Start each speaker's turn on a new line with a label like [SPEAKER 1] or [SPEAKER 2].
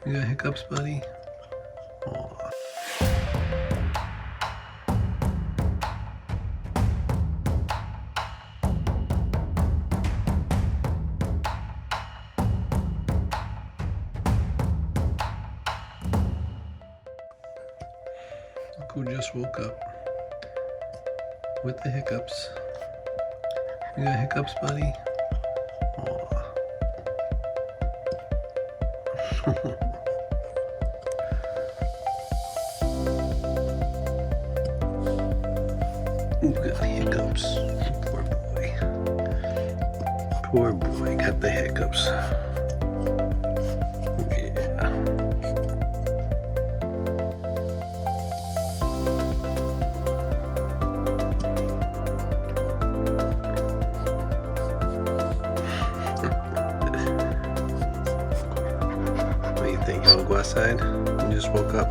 [SPEAKER 1] You got hiccups, buddy? Aw. Look who just woke up with the hiccups. You got hiccups, buddy? Aw. You got hiccups. Poor boy. Poor boy got the hiccups. Yeah. What do you think? You wanna go outside? You just woke up.